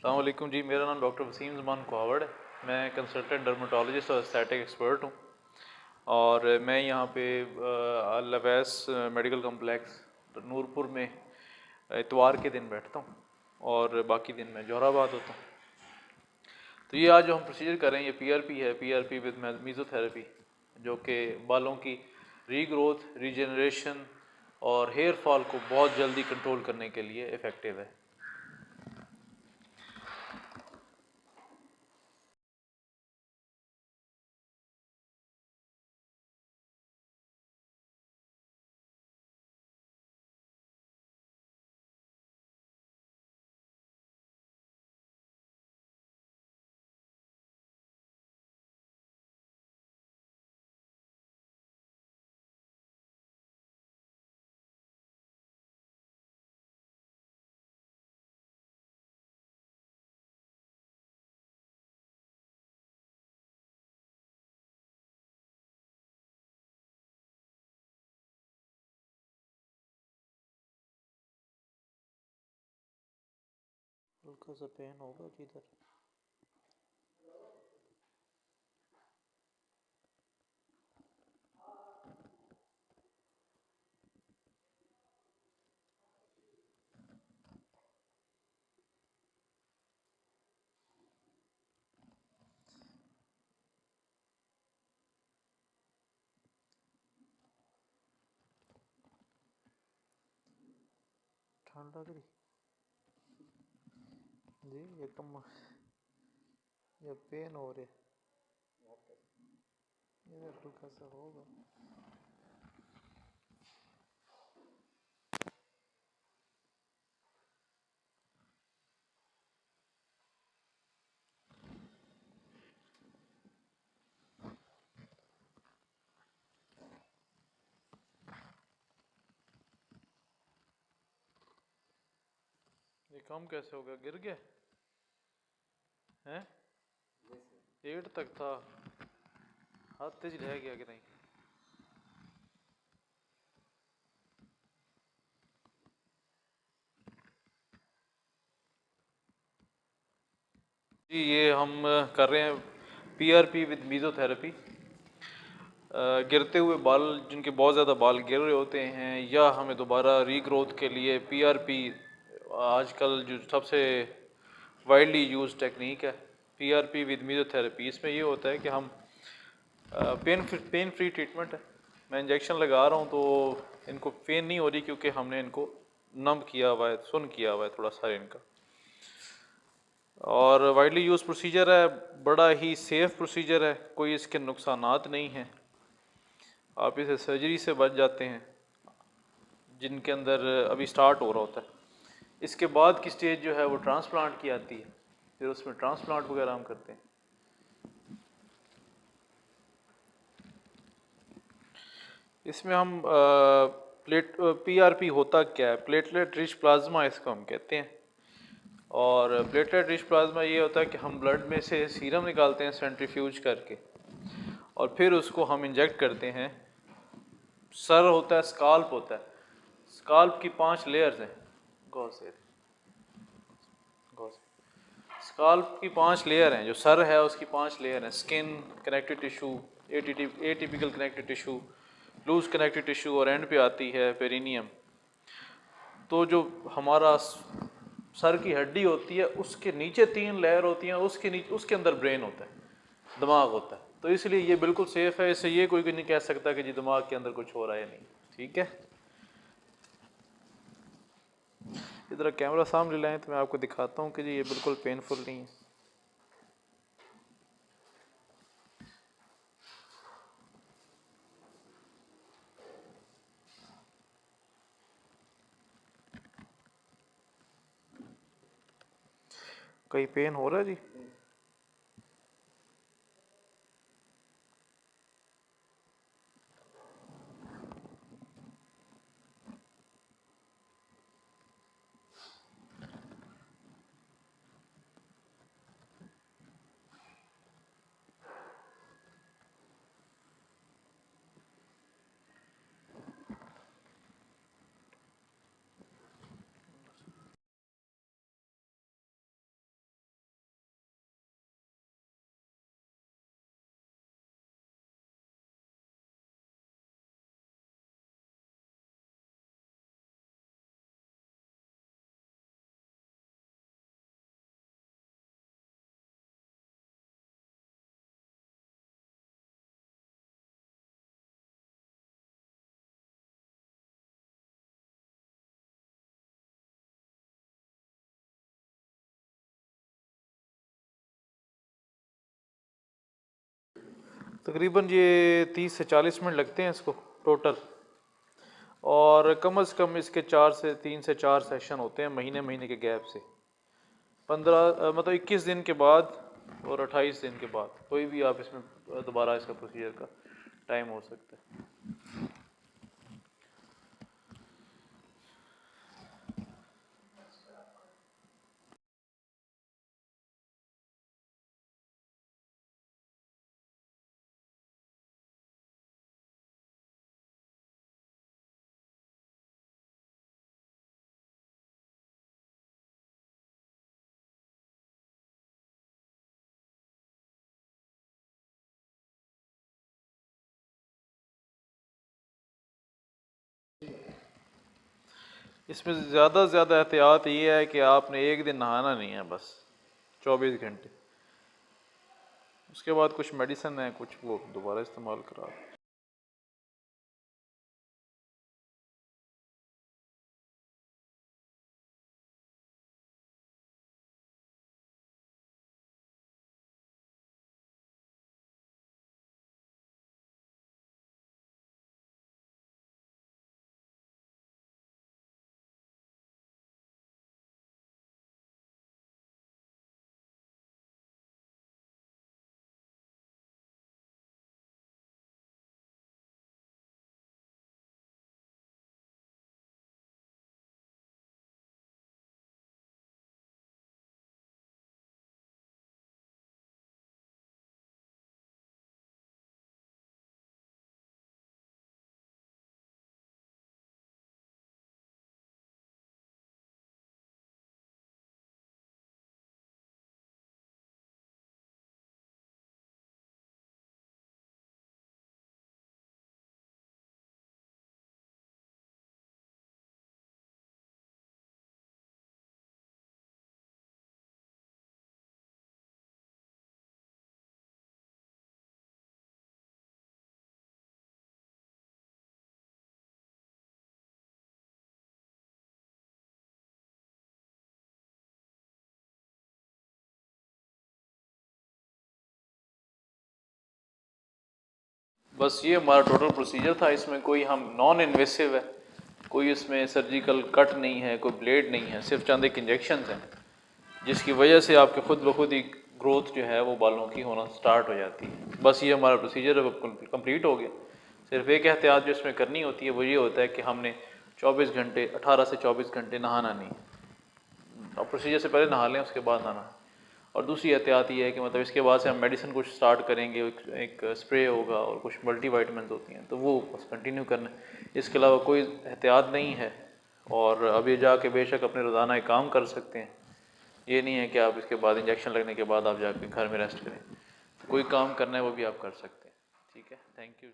अस्सलाम वालेकुम जी। मेरा नाम डॉक्टर वसीम ज़मान कोहावड़ है। मैं कंसल्टेंट डर्मेटोलॉजिस्ट और एस्थेटिक एक्सपर्ट हूँ और मैं यहाँ पे लवैस मेडिकल कम्प्लेक्स नूरपुर में इतवार के दिन बैठता हूँ और बाकी दिन मैं जोहराबाद होता हूँ। तो ये आज जो हम प्रोसीजर कर रहे हैं ये पीआरपी है, पीआरपी विद मेसोथेरेपी, जो कि बालों की रीग्रोथ, रीजनरेशन और हेयर फॉल को बहुत जल्दी कंट्रोल करने के लिए इफ़ेक्टिव है। हल्का सा पेन होगा जिधर। ठंड लग रही जी, ये कम ये पेन हो रहे, ये हल्का सा होगा। ये कम कैसे हो गया? गिर गया हैं? पेट तक था, हाथ तेज रह गया कि नहीं? जी, ये हम कर रहे हैं पीआरपी विद मेसोथेरेपी। गिरते हुए बाल, जिनके बहुत ज़्यादा बाल गिर रहे होते हैं, या हमें दोबारा रीग्रोथ के लिए पीआरपी आजकल जो सबसे वाइडली यूज टेक्निक है पीआरपी विद मेसोथेरेपी। इसमें ये होता है कि हम पेन फ्री ट्रीटमेंट है। मैं इंजेक्शन लगा रहा हूँ तो इनको पेन नहीं हो रही क्योंकि हमने इनको नम किया हुआ है, सुन किया हुआ है थोड़ा सा इनका। और वाइडली यूज प्रोसीजर है, बड़ा ही सेफ प्रोसीजर है, कोई इसके नुकसानात नहीं हैं। आप इसे सर्जरी से बच जाते हैं जिनके अंदर अभी स्टार्ट हो रहा होता है। इसके बाद की स्टेज जो है वो ट्रांसप्लांट की आती है, फिर उसमें ट्रांसप्लांट वगैरह हम करते हैं। इसमें हम पीआरपी होता क्या है? प्लेटलेट रिच प्लाज्मा इसको हम कहते हैं। और प्लेटलेट रिच प्लाज्मा ये होता है कि हम ब्लड में से सीरम निकालते हैं सेंट्रीफ्यूज करके, और फिर उसको हम इंजेक्ट करते हैं। सर होता है, स्काल्प होता है, स्काल्प की 5 लेयर्स हैं। गौ से गौ से स्काल्प की 5 लेयर हैं। जो सर है उसकी 5 लेयर हैं: skin, connective tissue, atypical connective tissue, loose connective tissue, और एंड पे आती है पेरिनियम। तो जो हमारा सर की हड्डी होती है उसके नीचे 3 लेयर होती हैं, उसके नीचे उसके अंदर ब्रेन होता है, दिमाग होता है। तो इसलिए ये बिल्कुल सेफ है, इससे ये कोई नहीं कह सकता कि जी दिमाग के अंदर कुछ हो रहा है नहीं। ठीक है, इधर कैमरा सामने लाएं तो मैं आपको दिखाता हूँ कि जी ये बिल्कुल पेनफुल नहीं है। कहीं पेन हो रहा है जी? तकरीबन ये 30 से 40 मिनट लगते हैं इसको टोटल, और कम से कम इसके 3 से 4 सेशन होते हैं महीने के गैप से। 15 मतलब 21 दिन के बाद और 28 दिन के बाद कोई भी आप इसमें दोबारा इसका प्रोसीजर का टाइम हो सकता है। इसमें ज़्यादा से ज़्यादा एहतियात ये है कि आपने एक दिन नहाना नहीं है बस 24 घंटे, उसके बाद कुछ मेडिसिन है कुछ वो दोबारा इस्तेमाल करा। बस ये हमारा टोटल प्रोसीजर था। इसमें कोई हम नॉन इन्वेसिव है, कोई इसमें सर्जिकल कट नहीं है, कोई ब्लेड नहीं है, सिर्फ चंद एक इंजेक्शन हैं जिसकी वजह से आपके खुद ब खुद ही ग्रोथ जो है वो बालों की होना स्टार्ट हो जाती है। बस ये हमारा प्रोसीजर अब कंप्लीट हो गया। सिर्फ एक एहतियात जो इसमें करनी होती है वो ये होता है कि हमने 18 से 24 घंटे नहाना नहीं। अब प्रोसीजर से पहले नहा लें, उसके बाद नहाना। और दूसरी एहतियात ये है कि मतलब इसके बाद से हम मेडिसिन कुछ स्टार्ट करेंगे, एक स्प्रे होगा और कुछ मल्टीवाइटामिन होती हैं तो वो बस कंटिन्यू करना है। इसके अलावा कोई एहतियात नहीं है। और अभी जाके बेशक अपने रोज़ाना एक काम कर सकते हैं, ये नहीं है कि आप इसके बाद इंजेक्शन लगने के बाद आप जाके घर में रेस्ट करें। कोई काम करना है वो भी आप कर सकते हैं। ठीक है, थैंक यू।